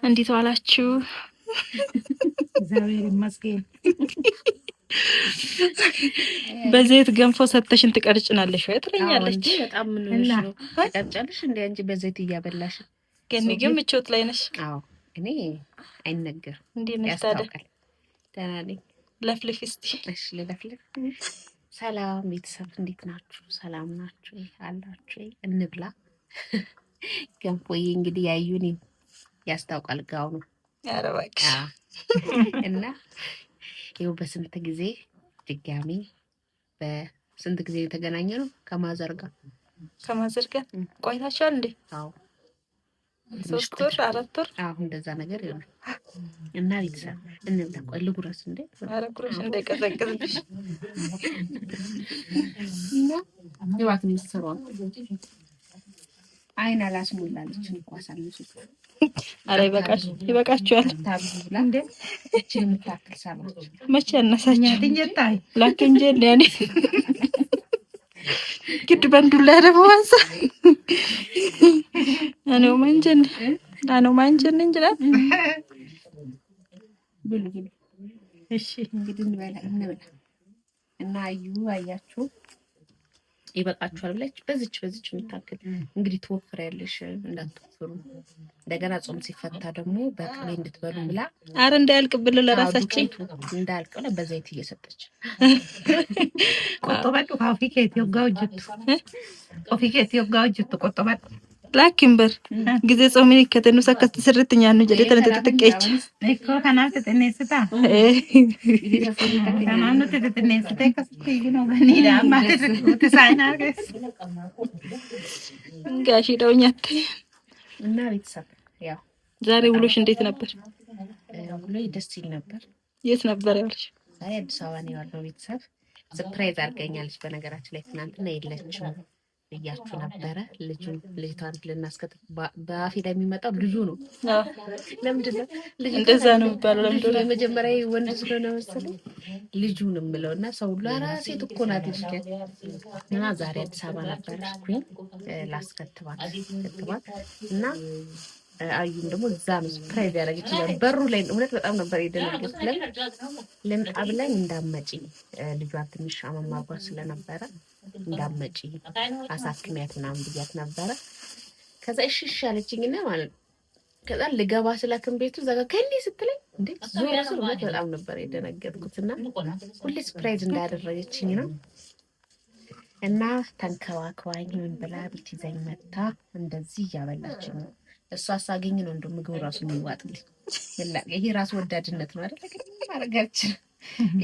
እንዴት ዋላችሁ? እግዚአብሔር ይመስገን። በዘይት ገንፎ ሰተሽን ትቀርጭናለሽ ወይ ትለኛለች። በጣም ምን ሆነሽ ነው ተቀርጫለሽ እንዴ አንቺ በዘይት እያበላሽ? ገኒ ግን ምቾት ላይ ነሽ? አዎ እኔ አይነገር እንዴ ነሽ ታዲያ? ደህና ነኝ። ለፍልፍ እስቲ። እሺ ለፍልፍ። ሰላም ቤተሰብ እንዴት ናችሁ? ሰላም ናችሁ አላችሁ? እንብላ። ገንፎዬ እንግዲህ ያዩኝ ያስታውቃል ጋው ነው። ኧረ እባክሽ እና ይኸው በስንት ጊዜ ድጋሚ በስንት ጊዜ የተገናኘ ነው ከማዘር ጋር ቆይታችኋል እንዴ? አዎ 3 ወር 4 ወር አሁን እንደዛ ነገር ይሆናል። እና ቤተሰብ እንብላ። ቆይ ልጉረስ እንዴ? ኧረ ጉረሽ እንዳይቀዘቅዝልሽ። እና ይዋት ምስሯል አይን አላስሞላለች እንኳን ሳልነሱ። ኧረ ይበቃችኋል። ታብላ እንዴ እቺ የምታክል ሰማች መቼ አነሳች ትንጀታይ ላከንጀ ያኔ ግድ በንዱላ ደግሞ አንሳ አኖ ማንጀን እንጀራ ብሉ። እሺ እንግዲህ እንበላ እና አያችሁ ይበቃችኋል ብለች በዚች የምታክል እንግዲህ ትወፍሪያለሽ እንዳትወፍሩ እንደገና ጾም ሲፈታ ደግሞ በቅቤ እንድትበሉ ብላ አረ እንዳያልቅብን ለራሳችን እንዳያልቅብን በዘይት እየሰጠች ቆጥበጥ ካፊኬት ይወጋው ቆጥበጥ ላኪምበር ጊዜ ጾምን ከተኑ ሰከት ስርትኛ ነው ጀደ ተነተተቀች እኮ ከናት ተነስታ ከናት ተነስታ ከስቲ ነው በኒዳ ማለት ተሳይናገስ ጋሺ ደውኛት እና ቤተሰብ ያው ዛሬ ውሎሽ እንዴት ነበር? ውሎዬ ደስ ይል ነበር። የት ነበር ያልሽ? ዛሬ አዲስ አበባ ነው ያለው። ቤተሰብ ሰርፕራይዝ አድርገኛለች። በነገራችን ላይ ትናንትና የለችም ብያችሁ ነበረ። ልጅቷን ልናስከት በአፌ ላይ የሚመጣው ልጁ ነው። ለምንድን ነው እንደዛ ነው የሚባለው? ለምንድን ነው የመጀመሪያ ወንድ ስለሆነ መሰለኝ ልጁ ነው የምለው እና ሰው ለራሴ እኮ ናት ልጅ እና ዛሬ አዲስ አበባ ነበረችኝ ላስከትባት እና አዩም ደግሞ እዛ ነው ሰርፕራይዝ ያደረገች በሩ ላይ እውነት በጣም ነበር የደነገጥኩት። ለምን አብላኝ እንዳመጪ ልጇን ትንሽ አመማጓ ስለነበረ እንዳመጪ አሳክሚያት ምናምን ብያት ነበረ። ከዛ እሺ አለችኝና ማለት ነው። ከዛ ልገባ ስላክም ቤቱ ዘጋ ከእንዴ ስትለኝ እንዴ ዞር ስር በጣም ነበር የደነገጥኩትና ሁሌ ሰርፕራይዝ እንዳደረገችኝ ነው። እና ተንከባክባኝ ምን ብላ ቤት ይዘኝ መጣ እንደዚህ እያበላችኝ ነው። እሷ አሳገኝ ነው እንደው ምግቡ ራሱ የሚዋጥልኝ ይሄ ራሱ ወዳድነት ነው አይደል? ማረጋችን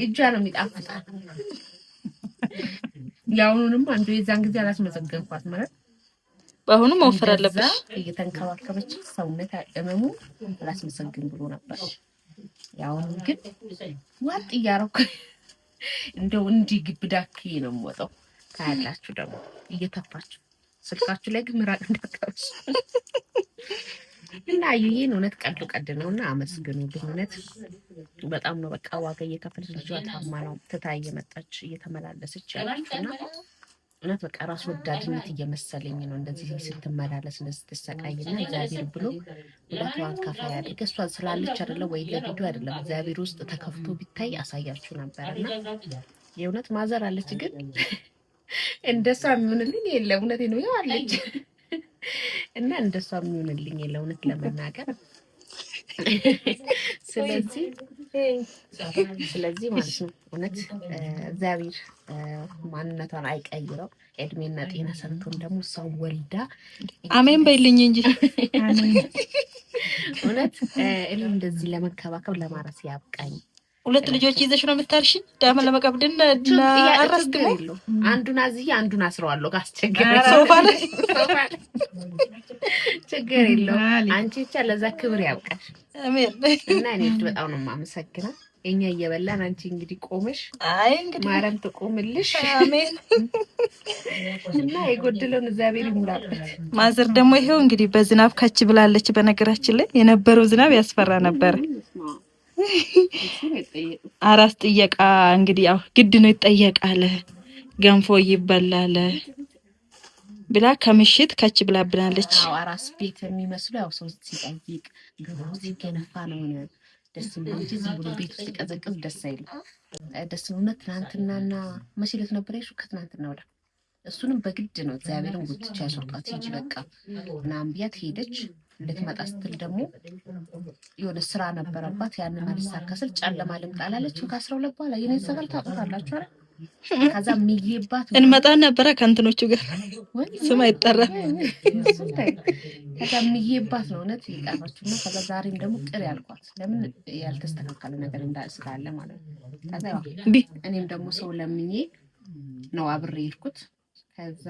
እጇ ነው የሚጣፍጣው። ያውኑንም አንዱ የዛን ጊዜ አላስመዘገንኳት ማለት በአሁኑ መወፈር አለብሽ። እየተንከባከበች ሰውነት እመሙ አላስመሰግን ብሎ ነበር። ያውኑ ግን ዋጥ እያረኩ እንደው እንዲህ ግብዳክ ነው የምወጣው። ታያላችሁ ደግሞ እየተፋችሁ ስልካችሁ ላይ ግን ምራቅ እንዳትቀርሽ እና አዩዬን እውነት ቀድ ነውና አመስግኑ። እውነት በጣም ነው በቃ ዋጋ እየከፈለች ልጇ ታማ ነው ትታ እየመጣች እየተመላለሰች ያለችውና እውነት በቃ ራስ ወዳድነት እየመሰለኝ ነው እንደዚህ ስትመላለስ ስትሰቃይና እግዚአብሔር ብሎ ሁለቷን ከፋ ያድርግ። እሷ ስላለች አይደለም ወይ ለቪዲዮ አይደለም እግዚአብሔር ውስጥ ተከፍቶ ቢታይ አሳያችሁ ነበርና የእውነት ማዘር አለች ግን እንደሷ የሚሆንልኝ የለም። እውነቴን ነው ያው አለች እና እንደሷ የሚሆንልኝ የለም እውነት ለመናገር። ስለዚህ ማለት ነው እውነት እግዚአብሔር ማንነቷን አይቀይረው። እድሜና ጤና ሰንቶን ደግሞ ሰው ወልዳ አሜን በይልኝ እንጂ እውነት እንደዚህ ለመከባከብ ለማረስ ያብቃኝ። 2 ልጆች ይዘሽ ነው የምታርሺ? ዳማ ለመቀብድና አራስከው አንዱን አዝዬ አንዱን አስረዋለሁ። ካስቸገረ ሶፋ ላይ ችግር የለውም። አንቺ ብቻ ለዛ ክብር ያብቃሽ። አሜን። እና እኔ በጣም ነው የማመሰግነው። እኛ እየበላን አንቺ እንግዲህ ቆመሽ አይ እንግዲህ ማረም ተቆምልሽ። አሜን። እና የጎደለውን እግዚአብሔር ይሙላበት። ማዘር ደግሞ ይሄው እንግዲህ በዝናብ ካች ብላለች። በነገራችን ላይ የነበረው ዝናብ ያስፈራ ነበር። አራስ ጥየቃ እንግዲህ ያው ግድ ነው ይጠየቃል። ገንፎ ይበላል። ብላ ከምሽት ከች ብላብናለች። አዎ አራስ ቤት የሚመስሉ ያው ሰው ሲጠይቅ ግብሩ ሲገነፋ ነው ደስ የሚል እንጂ ዝም ብሎ ቤት ውስጥ ሲቀዘቅዝ ደስ አይልም። ደስ ነው። ትናንትናና መቼ ዕለት ነበር ያልሽው? ከትናንትና ወዲያ እሱንም በግድ ነው እግዚአብሔርን ጉትቻ ያስወጣት። ሂጂ በቃ ምናምን ብያት ሄደች። ልትመጣ ስትል ደግሞ የሆነ ስራ ነበረባት። ያንን አልሳካ ስል ጨለማ ልምጣ አላለችም። ከ12 በኋላ የኔ ሰፈር ታውቁታላችሁ አይደል? ከዛ ሚዬባት እንመጣ ነበረ ከእንትኖቹ ጋር ስም አይጠራም። ከዛ ሚዬባት ነው እውነት የቀረችው እና ከዛ ዛሬም ደግሞ ቅር ያልኳት ለምን ያልተስተካከለ ነገር ስላለ ማለት ነው። ከዛ እኔም ደግሞ ሰው ለምኜ ነው አብሬ ሄድኩት። ከዛ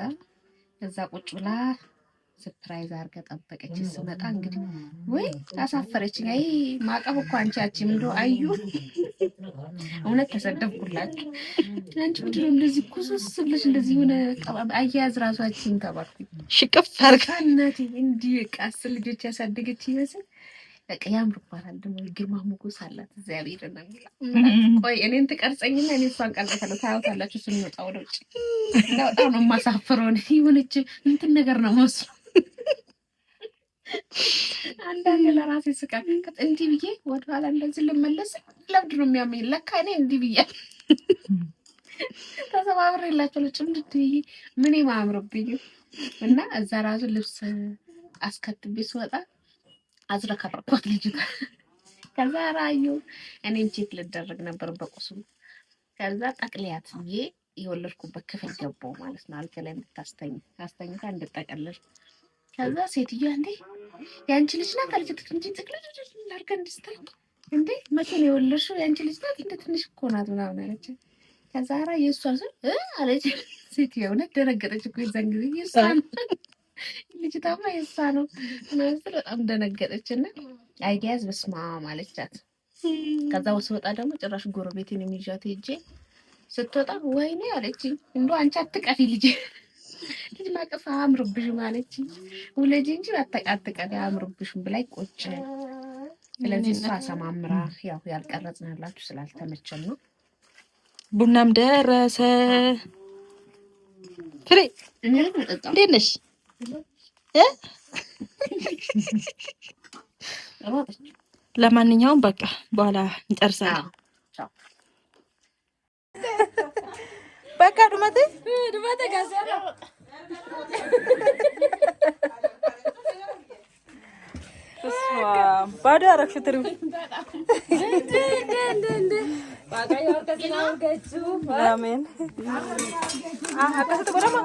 ቁጭ ብላ ሰርፕራይዝ አድርጋ ጠበቀች። ስመጣ እንግዲህ ወይ አሳፈረችኝ። አይ ማቀብ እኮ አንቺ አቺም እንደው አዩ እውነት ተሰደብኩላችሁ። አንቺ ምንድነው እንደዚህ ኩሱስ ብለሽ እንደዚህ ሆነ አያያዝ ራሷችን ተባርኩኝ። ሽቅፍ አርካነቴ እንዲህ ቃስ ልጆች ያሳደገች ይመስል በቃ ያምርባታል። ደግሞ ግርማ ሞገስ አላት። እግዚአብሔር ነው የሚለው። ቆይ እኔን ትቀርጸኝና እኔ እሷን ቀርጸታለሁ። ታያውታላችሁ ስንወጣ ወደ ውጭ እና በጣም ነው የማሳፍረው። የሆነች እንትን ነገር ነው መስሎ አንዳንድ ለራሴ ስቃል እንዲህ ብዬ ወደኋላ እንደዚህ ልመለስ ለምድ ነው የሚያመኝ። ለካ እኔ እንዲህ ብያለሁ። ተሰባብሬላቸው ጭምድት ብዬ ምን ማምርብኝ እና እዛ ራሱ ልብስ አስከትቤ ስወጣ አዝረከረኳት ልጅ። ከዛ ራዩ እኔም ቼክ ልደረግ ነበር በቁስሉ። ከዛ ጠቅልያት ብዬ የወለድኩበት ክፍል ገባሁ ማለት ነው። አልጋ ላይ አስተኝታ እንድጠቀልል። ከዛ ሴትዮዋ እንዴ ያንቺ ልጅ ናት አለች። እንጂ ጥቅልል አድርጋ እንድስታይ እንዴ መቼ ነው የወለድሽው? ያንቺ ልጅ ናት እንደ ትንሽ እኮ ናት ምናምን አለች። ከዛ ራ የእሷ አለች ሴትዮዋ። እውነት ደነገጠች እኮ የዛን ጊዜ የእሷ ልጅታማ የእሷ ነው ማለት በጣም ደነገጠችና አይዲያዝ በስማ ማለቻት። ከዛ ስወጣ ደግሞ ጭራሽ ጎረቤቴን የሚይዣት ሄጄ ስትወጣ ወይኔ አለችኝ። እንደው አንቺ አትቀፊ ልጅ ማቀፍ አያምርብሽም አለችኝ። ውለጂ እንጂ አትቀፊ አያምርብሽም ብላኝ ቆጭ። ስለዚህ እሷ አሰማምራ ያው ያልቀረጽንላችሁ ስላልተመቸን ነው። ቡናም ደረሰ። ፍሬ እንዴት ነሽ? ለማንኛውም በቃ በኋላ እንጨርሳለን። በቃ ዱመቴ ጋዘራ ባዶ ያረግሽ ትሪው አሜን አቀሰተ ጎዳማ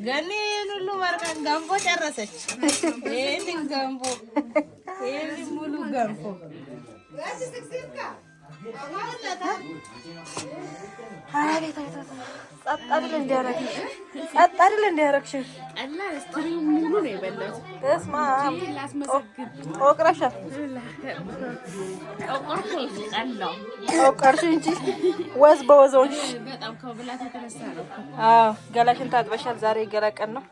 ገኒን ሁሉ ማርካን ገንፎ ጨረሰች። ይሄን ገንፎ ሙሉ ገንፎ ጸጥ አይደል እንዲያረግሽ ጠላ ስትሪው ሙሉ ነው የበላሁት። ተስማ ኦቅራሻ ኦቅራሽ እንጂ ወዝ በወዞች በጣም ከብላት የተነሳ ነው። አዎ ገላሽን ታጥበሻል? ዛሬ ገላ ቀን ነው።